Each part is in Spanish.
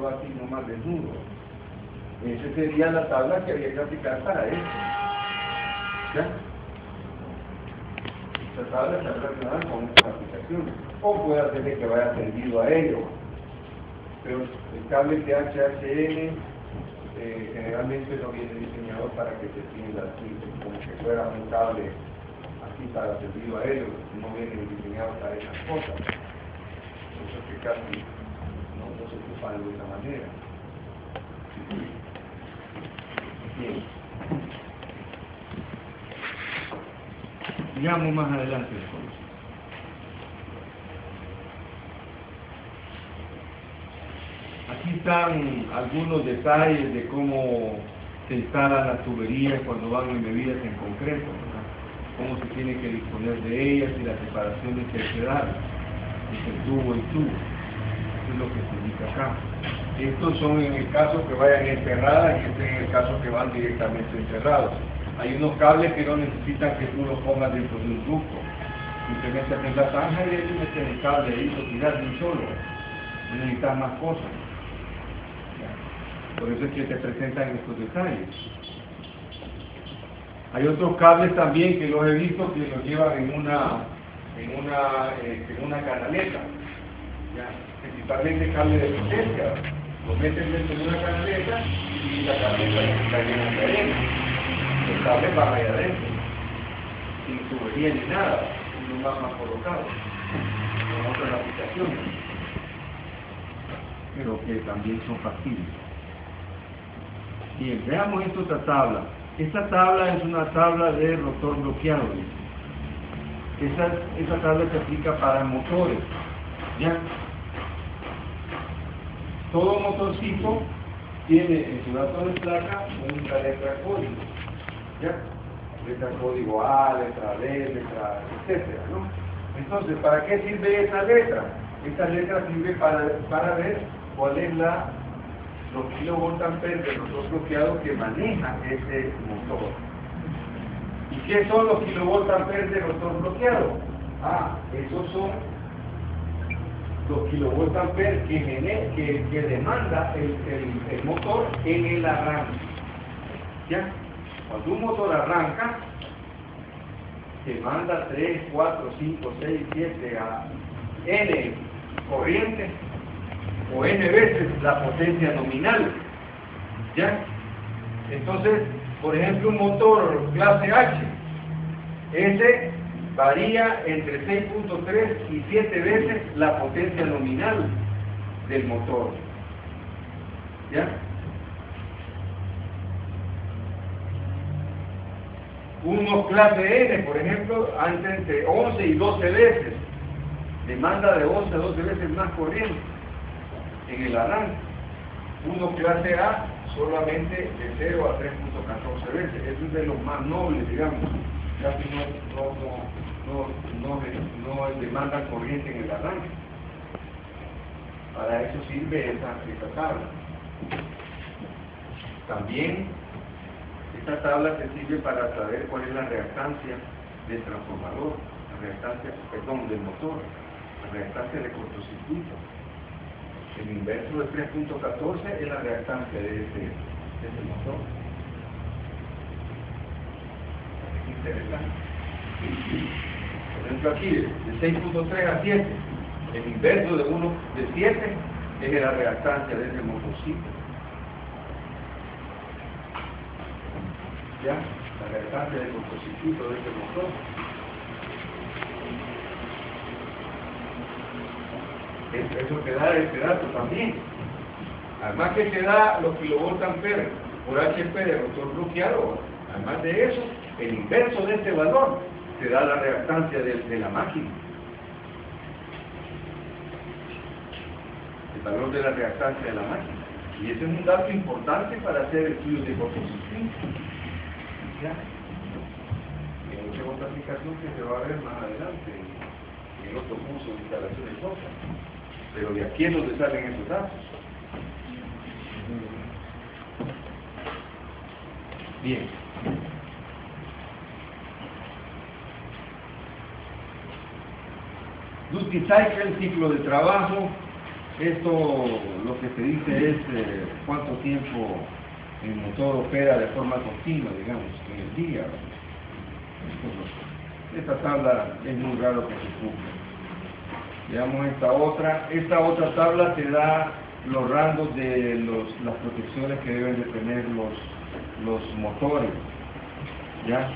quedó así nomás desnudo. Esa sería la tabla que había que aplicar para eso. ¿Ya? Esta tabla está relacionada con estas aplicaciones. O puede hacerle que vaya servido a ello. Pero el cable THHN generalmente no viene diseñado para que se tienda así, como que fuera un cable así para servido a ello. No viene diseñado para esas cosas. Por eso es que casi no se ocupan de esa manera. Bien. Sigamos más adelante después. Aquí están algunos detalles de cómo se instalan las tuberías cuando van embebidas en concreto, ¿verdad? Cómo se tiene que disponer de ellas y las separaciones que hay que dar entre tubo y tubo. Eso es lo que se indica acá. Estos son en el caso que vayan enterradas y este en el caso que van directamente enterrados. Hay unos cables que no necesitan que tú los pongas dentro de un ducto. Simplemente haces la zanja y ahí metes el cable ahí, lo tiras de un solo. No necesitas más cosas. Por eso es que te presentan estos detalles. Hay otros cables también que los he visto que los llevan en una canaleta. ¿Ya? Principalmente cable de potencia. Lo meten dentro de una canaleta y la canaleta está llena de arena. El cable va ahí adentro, sin tubería ni nada, uno más colocado, con otras aplicaciones, pero que también son factibles. Bien, veamos esta otra tabla. Esta tabla es una tabla de rotor bloqueado. Esa tabla se aplica para motores. ¿Ya? Todo motorcito tiene en su dato de placa una letra código. ¿Ya? Letra código A, letra D, letra, etcétera, ¿no? Entonces, ¿para qué sirve esa letra? Esta letra sirve para ver cuál es los kilovoltamperes del rotor bloqueado que maneja ese motor. ¿Y qué son los kilovoltamperes del rotor bloqueado? Esos son los kilovoltamperes que demanda el motor en el arranque. ¿Ya? Cuando un motor arranca, se manda 3, 4, 5, 6, 7 a N corrientes o N veces la potencia nominal. ¿Ya? Entonces, por ejemplo, un motor clase H, ese varía entre 6.3 y 7 veces la potencia nominal del motor. ¿Ya? Unos clase N, por ejemplo, anda entre 11 y 12 veces, demanda de 11 a 12 veces más corriente en el arranque. Uno clase A solamente de 0 a 3.14 veces, eso es de los más nobles, digamos, casi no demandan corriente en el arranque. Para eso sirve esa tabla. También esta tabla te sirve para saber cuál es la reactancia del transformador, del motor, la reactancia de cortocircuito. El inverso de 3.14 es la reactancia de ese motor. Es interesante. Por ejemplo aquí, de 6.3 a 7, el inverso de 7 es la reactancia de ese motorcito. ¿Ya? La reactancia del cortocircuito de este motor. Eso te da este dato también. Además que te da los kilovoltamperes por HP de rotor bloqueado, además de eso, el inverso de este valor te da la reactancia de la máquina. El valor de la reactancia de la máquina. Y ese es un dato importante para hacer estudios de cortocircuito. ¿Ya? Y hay mucha otra aplicación que se va a ver más adelante en el otro curso de instalación de cosas. Pero de aquí es donde salen esos datos. Bien. Duty cycle, ciclo de trabajo. Esto lo que se dice es cuánto tiempo el motor opera de forma continua, digamos, en el día. Esta tabla es muy raro que se cumpla. Veamos esta otra tabla te da los rangos de las protecciones que deben de tener los motores. ¿Ya?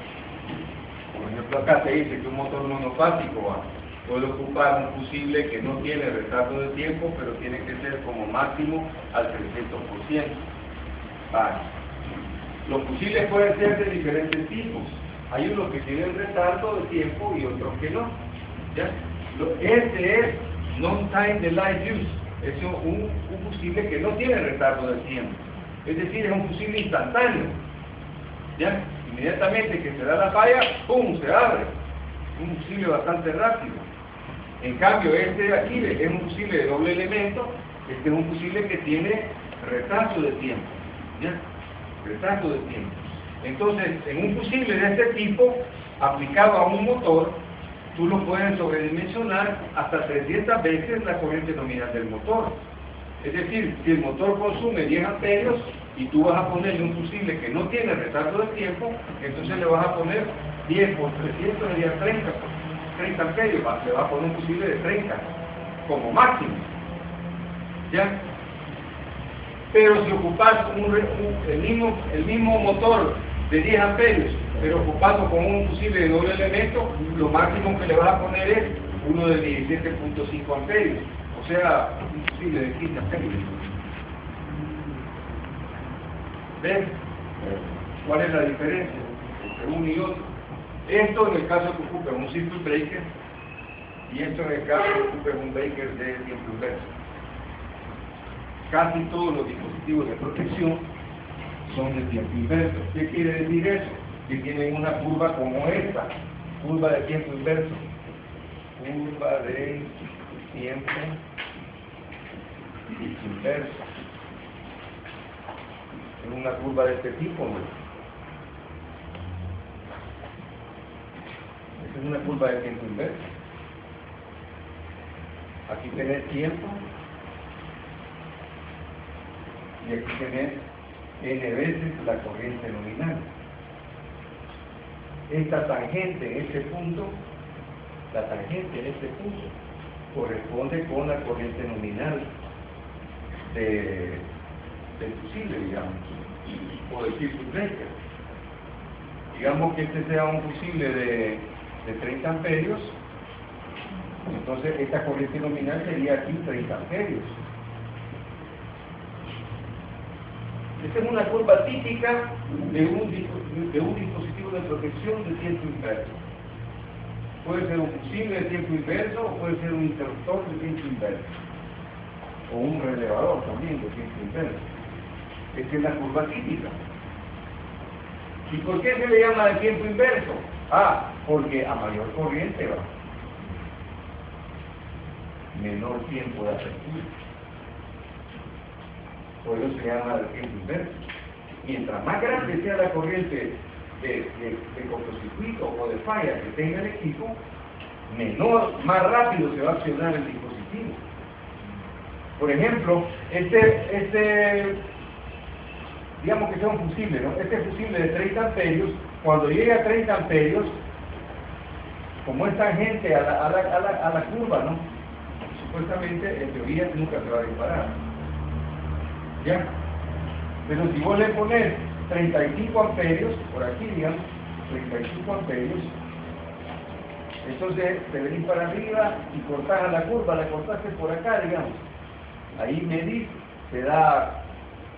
Por ejemplo, acá te dice que un motor monofásico puede ocupar un fusible que no tiene retardo de tiempo, pero tiene que ser como máximo al 300%. Vale. Los fusibles pueden ser de diferentes tipos. Hay unos que tienen retardo de tiempo y otros que no. ¿Ya? Este es non-time delay use. Es un fusible que no tiene retardo de tiempo. Es decir, es un fusible instantáneo. ¿Ya? Inmediatamente que se da la falla, ¡pum!, se abre. Un fusible bastante rápido. En cambio, este de aquí es un fusible de doble elemento. Este es un fusible que tiene retraso de tiempo. ¿Ya? Retraso de tiempo. Entonces, en un fusible de este tipo, aplicado a un motor, tú lo puedes sobredimensionar hasta 300 veces la corriente nominal del motor. Es decir, si el motor consume 10 amperios y tú vas a ponerle un fusible que no tiene retardo de tiempo, entonces le vas a poner 10 por 300 sería 30 amperios, le vas a poner un fusible de 30 como máximo. ¿Ya? Pero si ocupas el mismo motor de 10 amperios, pero ocupando con un fusible de doble elemento, lo máximo que le vas a poner es uno de 17.5 amperios, o sea, un fusible de 15 amperios. ¿Ven? ¿Cuál es la diferencia entre uno y otro? Esto en el caso que ocupe un circuit breaker, y esto en el caso que ocupe un breaker de tiempo inverso. Casi todos los dispositivos de protección son de tiempo inverso. ¿Qué quiere decir eso? Que tienen una curva como esta, curva de tiempo inverso. Curva de tiempo inverso. Es una curva de este tipo, ¿no? Esta es una curva de tiempo inverso. Aquí tenés tiempo y aquí tenés n veces la corriente nominal. Esta tangente en este punto, la tangente en este punto, corresponde con la corriente nominal del fusible, digamos, o del circuit breaker. Digamos que este sea un fusible de 30 amperios, entonces esta corriente nominal sería aquí 30 amperios. Esta es una curva típica de un dispositivo de protección de tiempo inverso. Puede ser un fusible de tiempo inverso o puede ser un interruptor de tiempo inverso. O un relevador también de tiempo inverso. Esta es la curva típica. ¿Y por qué se le llama de tiempo inverso? Porque a mayor corriente va menor tiempo de apertura. Por eso se llama de tiempo inverso. Mientras más grande sea la corriente de cortocircuito o de falla que tenga el equipo, más rápido se va a accionar el dispositivo. Por ejemplo, digamos que sea un fusible, ¿no? Este fusible de 30 amperios, cuando llegue a 30 amperios, como es tangente a la curva, ¿no? Supuestamente, en teoría, nunca se va a disparar. ¿Ya? Pero si vos le pones 35 amperios, por aquí, digamos, 35 amperios, entonces te venís para arriba y cortás a la curva, la cortaste por acá, digamos. Ahí medís, te da,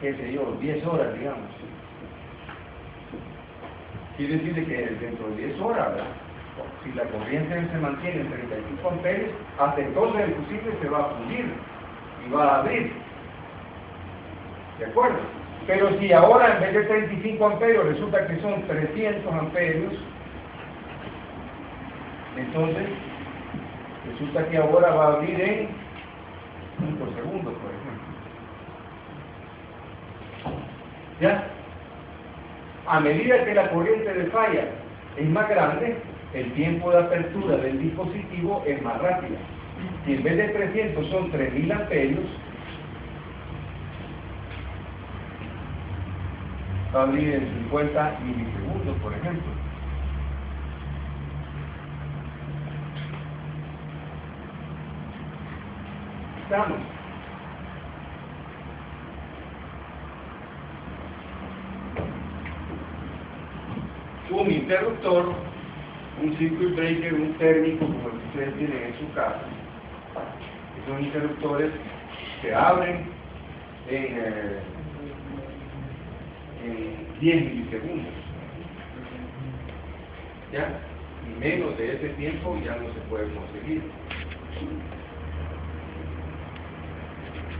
qué sé yo, 10 horas, digamos. Quiere decir que dentro de 10 horas, ¿verdad? Si la corriente se mantiene en 35 amperios, hasta entonces el fusible se va a fundir y va a abrir. ¿De acuerdo? Pero si ahora en vez de 35 amperios resulta que son 300 amperios, entonces resulta que ahora va a abrir en 5 segundos, por ejemplo. ¿Ya? A medida que la corriente de falla es más grande, el tiempo de apertura del dispositivo es más rápido. Si en vez de 300 son 3000 amperios, va a abrir en 50 milisegundos, por ejemplo. Estamos. Un interruptor, un circuit breaker, un térmico como el que ustedes tienen en su casa. Esos interruptores se abren en 10 milisegundos. ¿Ya? Y menos de ese tiempo ya no se puede conseguir.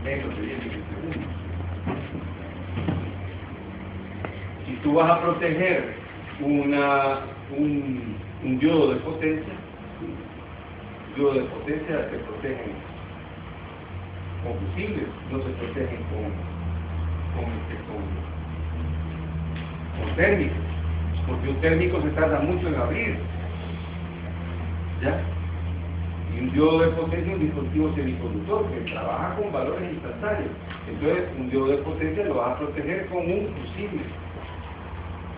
Menos de 10 milisegundos. Si tú vas a proteger un diodo de potencia, se protegen con fusibles, no se protegen con térmicos, porque un térmico se tarda mucho en abrir, ¿ya? Y un diodo de potencia es un dispositivo semiconductor que trabaja con valores instantáneos. Entonces, un diodo de potencia lo vas a proteger con un fusible,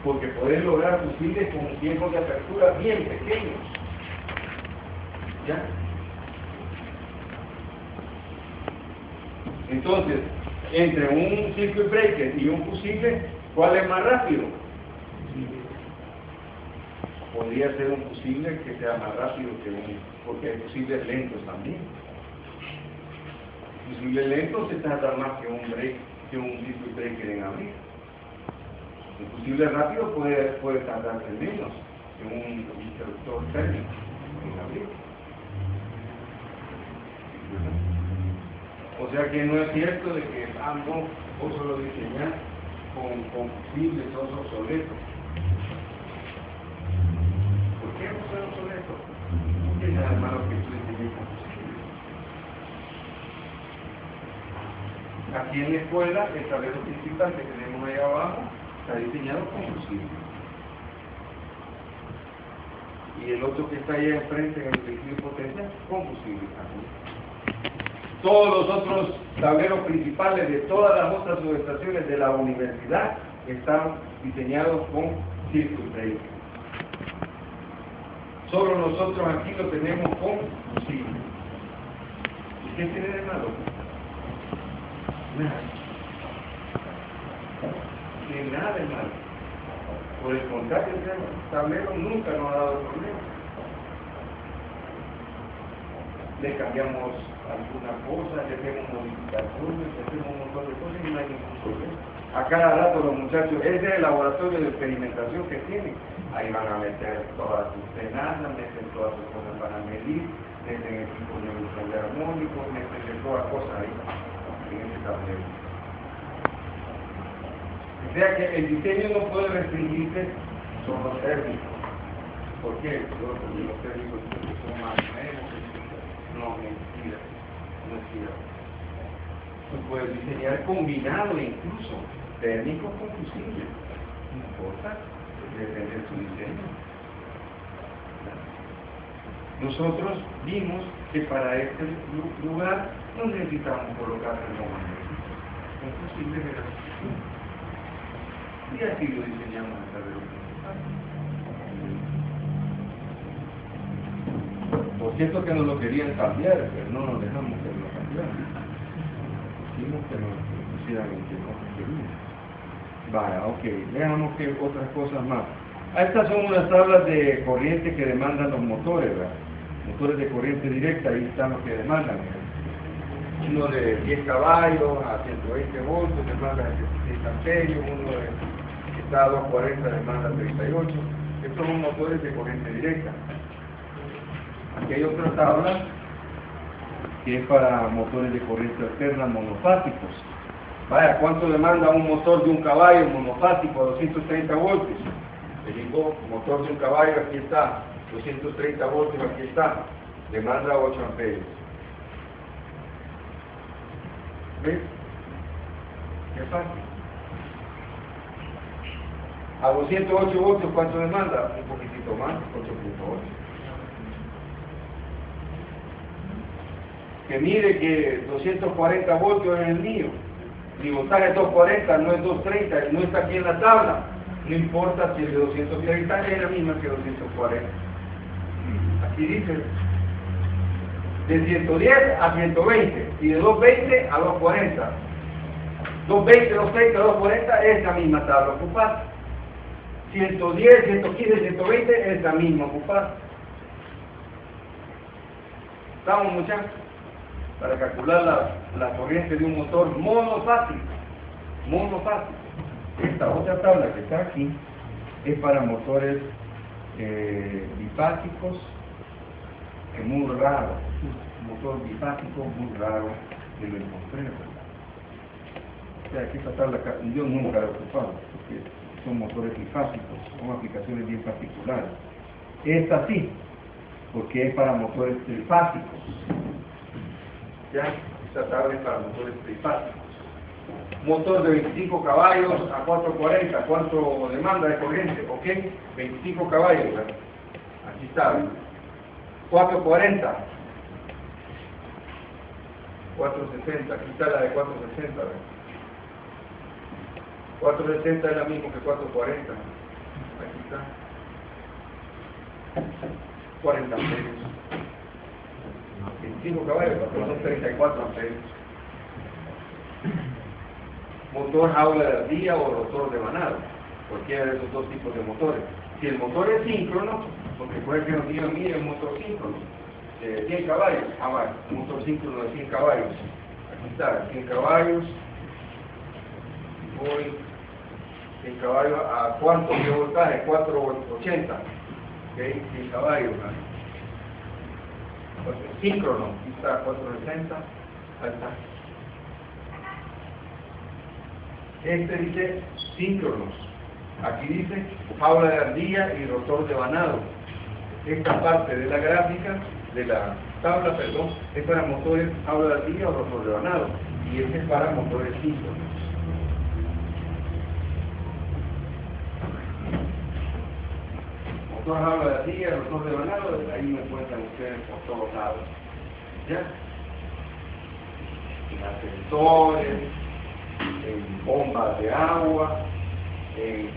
porque puedes lograr fusibles con tiempos de apertura bien pequeños, ¿ya? Entonces, entre un circuit breaker y un fusible, ¿cuál es más rápido? Podría ser un fusible que sea más rápido que porque hay fusibles lentos también. Fusible lento se tarda más que un circuit breaker en abrir. Un fusible rápido puede tardarse menos que un interruptor térmico en abrir. O sea que no es cierto de que ambos vos solo diseñar con fusibles sos obsoletos. ¿Por qué no soy obsoleto? Porque es nada malo que tú diseñes con fusibles. Aquí en la escuela, el tablero principal que tenemos ahí abajo está diseñado con fusibles. Y el otro que está ahí enfrente en el tejido de potencia, con fusibles también. Todos los otros tableros principales de todas las otras subestaciones de la universidad están diseñados con circuit breaker. Solo nosotros aquí lo tenemos con fusible. ¿Y qué tiene de malo? Nada. No tiene nada de malo. Por el contrario, el tablero nunca nos ha dado problemas. Le cambiamos alguna cosa, le hacemos modificaciones, le hacemos un montón de cosas y no hay ningún problema. A cada rato los muchachos, ese es el laboratorio de experimentación que tienen. Ahí van a meter todas sus tenazas, meten todas sus cosas para medir, meten equipos de armónicos, meten todas cosas ahí, en ese tablero. O sea que el diseño no puede restringirse sobre los térmicos. ¿Por qué? Porque los térmicos son más nuevos. No, mentira. Se puede diseñar combinado incluso térmicos con fusibles. No importa, depende de su diseño. Nosotros vimos que para este lugar no necesitamos colocar termomagnéticos. Un fusible era suficiente. Y así lo diseñamos en el tablero principal. Por cierto que nos lo querían cambiar, pero no nos dejamos que lo cambiaran. Dijimos que nos pusieran en que no querían. Vaya, ok, veamos que otras cosas más. Estas son unas tablas de corriente que demandan los motores, ¿verdad? Motores de corriente directa, ahí están los que demandan. Uno de 10 caballos a 120 voltios demanda 76 amperios, uno que está a 240 demanda 38. Estos son motores de corriente directa. Aquí hay otra tabla que es para motores de corriente alterna monofásicos. Vaya, ¿cuánto demanda un motor de un caballo monofásico a 230 voltios? Le digo, motor de un caballo, aquí está, 230 voltios, aquí está, demanda 8 amperios. ¿Ves? Qué fácil. A 208 voltios, ¿cuánto demanda? Un poquitito más, 8.8. que mire que 240 voltios es el mío. Mi voltaje es 240, no es 230, no está aquí en la tabla. No importa si el de 230 es la misma que 240. Aquí dice de 110 a 120 y de 220 a 240. 220, 230, 240 es la misma tabla ocupada. 110, 115, 120 es la misma ocupada. ¿Estamos, muchachos? Para calcular la corriente de un motor monofásico. Monofásico. Esta otra tabla que está aquí es para motores bifásicos, que es muy raro. Un motor bifásico muy raro que lo encontré, ¿verdad? O sea, aquí esta tabla yo nunca la he ocupado, porque son motores bifásicos, son aplicaciones bien particulares. Esta sí, porque es para motores trifásicos. Ya, esta tabla es para motores trifásicos. Motor de 25 caballos a 440, ¿cuánto demanda de corriente? Ok, 25 caballos, ¿verdad? Aquí está, ¿verdad? 440, 460, aquí está la de 460, ¿verdad? 460 es la misma que 440, aquí está, 40 amperios, 25 caballos, son 34 amperios. Motor jaula de ardilla o rotor de manado, cualquiera de esos dos tipos de motores. Si el motor es síncrono, porque puede que nos digan, mire, un motor síncrono, 100 caballos, vale, un motor síncrono de 100 caballos, aquí está, 100 caballos, voy, 100 caballos, ¿a cuánto de voltaje? 480, ¿ok? 100 caballos, ¿no? Entonces, síncrono, aquí está, 460, ahí está. Este dice síncronos, aquí dice jaula de ardilla y rotor de vanado. Esta parte de la gráfica, de la tabla, perdón, es para motores jaula de ardilla o rotor de vanado, y este es para motores síncronos. Motor jaula de ardilla, rotor de vanado, ahí me encuentran ustedes por todos lados. ¿Ya? En ascensores, en bombas de agua, en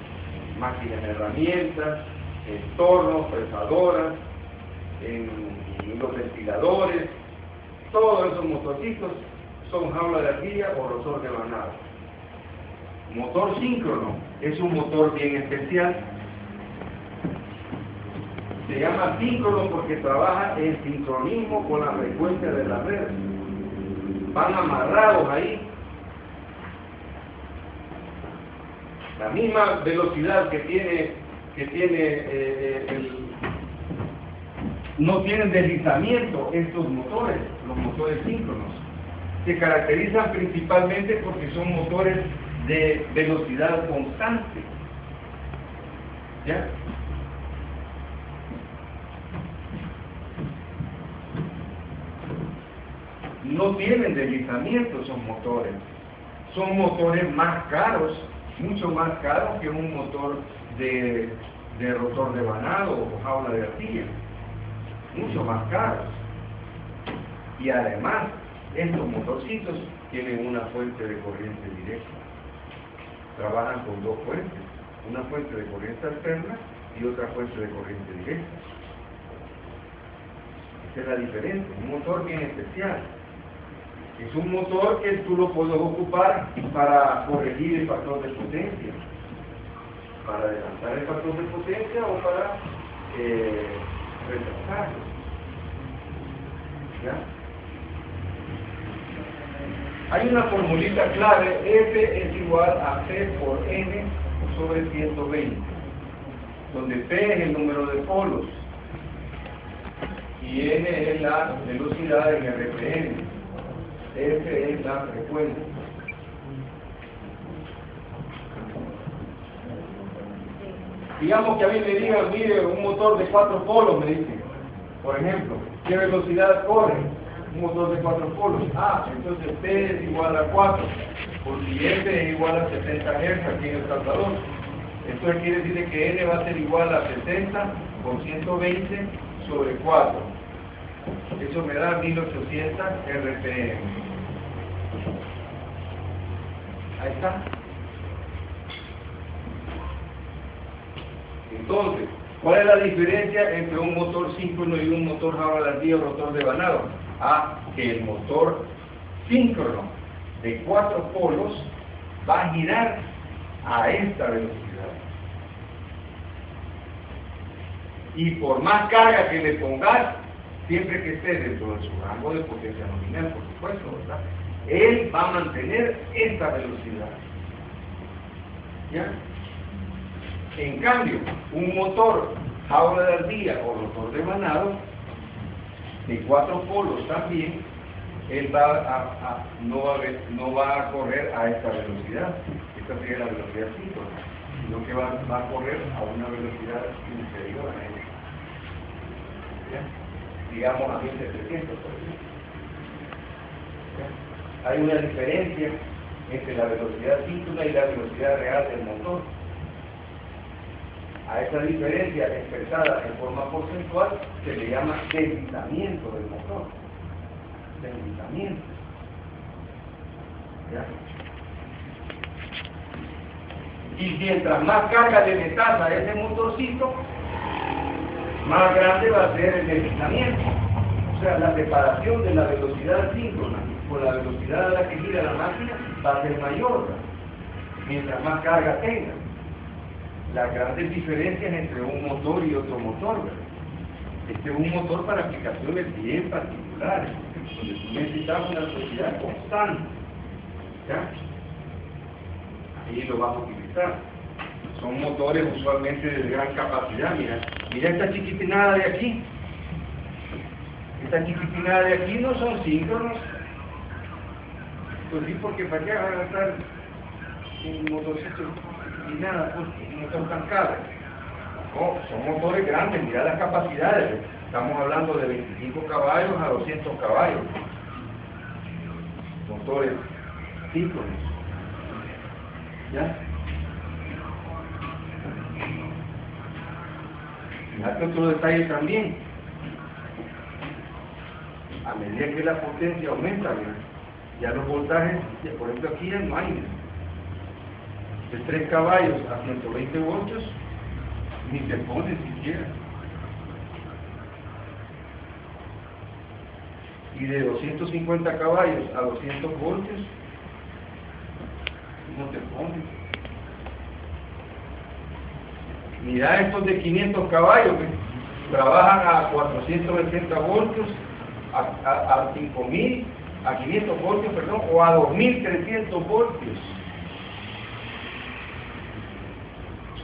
máquinas de herramientas, en tornos, fresadoras, en los ventiladores, todos esos motorcitos son jaula de ardilla o rotor de vanado. Motor síncrono es un motor bien especial. Se llama síncrono porque trabaja en sincronismo con la frecuencia de la red. Van amarrados ahí. La misma velocidad que tiene no tienen deslizamiento estos motores, los motores síncronos. Se caracterizan principalmente porque son motores de velocidad constante. ¿Ya? No tienen deslizamiento esos motores. Son motores más caros, mucho más caros que un motor de rotor de vanado o jaula de ardilla. Mucho más caros. Y además, estos motorcitos tienen una fuente de corriente directa. Trabajan con dos fuentes. Una fuente de corriente alterna y otra fuente de corriente directa. Esa es la diferencia. Un motor bien especial. Es un motor que tú lo puedes ocupar para corregir el factor de potencia, para adelantar el factor de potencia o para retrasarlo. ¿Ya? Hay una formulita clave, F es igual a P por N sobre 120, donde P es el número de polos y N es la velocidad en RPM. F es la frecuencia. Digamos que a mí me digan, mire, un motor de 4 polos, me dicen, por ejemplo, ¿qué velocidad corre? Un motor de 4 polos. Ah, entonces P es igual a 4, porque F es igual a 70 Hz aquí en el saltador. Esto quiere decir que N va a ser igual a 70 por 120 sobre 4. Eso me da 1800 RPM. Ahí está. Entonces, ¿cuál es la diferencia entre un motor síncrono y un motor jaula de ardilla o rotor de vanado? Que el motor síncrono de 4 polos va a girar a esta velocidad. Y por más carga que le pongas, siempre que esté dentro de su rango de potencia nominal, por supuesto, ¿verdad? Él va a mantener esta velocidad. ¿Ya? En cambio, un motor jaula de ardilla o rotor de vanado, de 4 polos también, él no va a correr a esta velocidad. Esta sería la velocidad síncrona, sino que va a correr a una velocidad inferior a ella. ¿Ya? Digamos a 1700, por ejemplo. ¿Ya? Hay una diferencia entre la velocidad síncrona y la velocidad real del motor. A esa diferencia expresada en forma porcentual se le llama deslizamiento del motor. Deslizamiento. ¿Ya? Y mientras más carga le metas a ese motorcito, más grande va a ser el deslizamiento. O sea, la separación de la velocidad síncrona con la velocidad a la que gira la máquina va a ser mayor, mientras más carga tenga. Las grandes diferencias entre un motor y otro motor, ¿verdad? Este es un motor para aplicaciones bien particulares, donde tú necesitas una velocidad constante. ¿Ya? Ahí lo vas a utilizar. Son motores usualmente de gran capacidad. Mira esta chiquitinada de aquí. Esta chiquitinada de aquí no son síncronos. Pues sí, porque para qué van a estar un motorcito y nada, pues un motor tan caro. No, son motores grandes, mira las capacidades. Estamos hablando de 25 caballos a 200 caballos. Motores síncronos. ¿Ya? Fíjate otro detalle también. A medida que la potencia aumenta, ¿verdad? Ya los voltajes, por ejemplo aquí ya no hay. De 3 caballos a 120 voltios, ni se pone siquiera. Y de 250 caballos a 200 voltios, no te pone. Mira estos de 500 caballos que trabajan a 480 voltios, a 5000, a 500 voltios, perdón, o a 2300 voltios.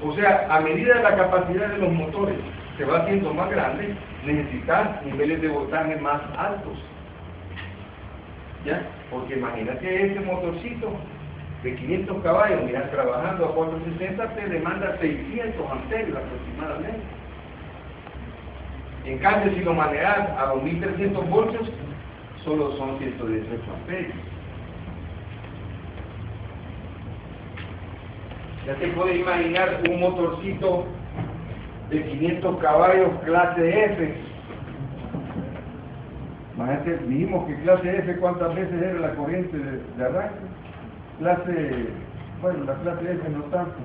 O sea, a medida de la capacidad de los motores se va haciendo más grande, necesitas niveles de voltaje más altos. ¿Ya? Porque imagínate ese motorcito de 500 caballos, mira, trabajando a 460 te demanda 600 amperios aproximadamente. En cambio, si lo manejas a 2300 voltios, solo son 118 amperios. Ya te puedes imaginar un motorcito de 500 caballos clase F. Imagínate, dijimos que clase F, ¿cuántas veces era la corriente de arranque? Clase, bueno, la clase F no tanto.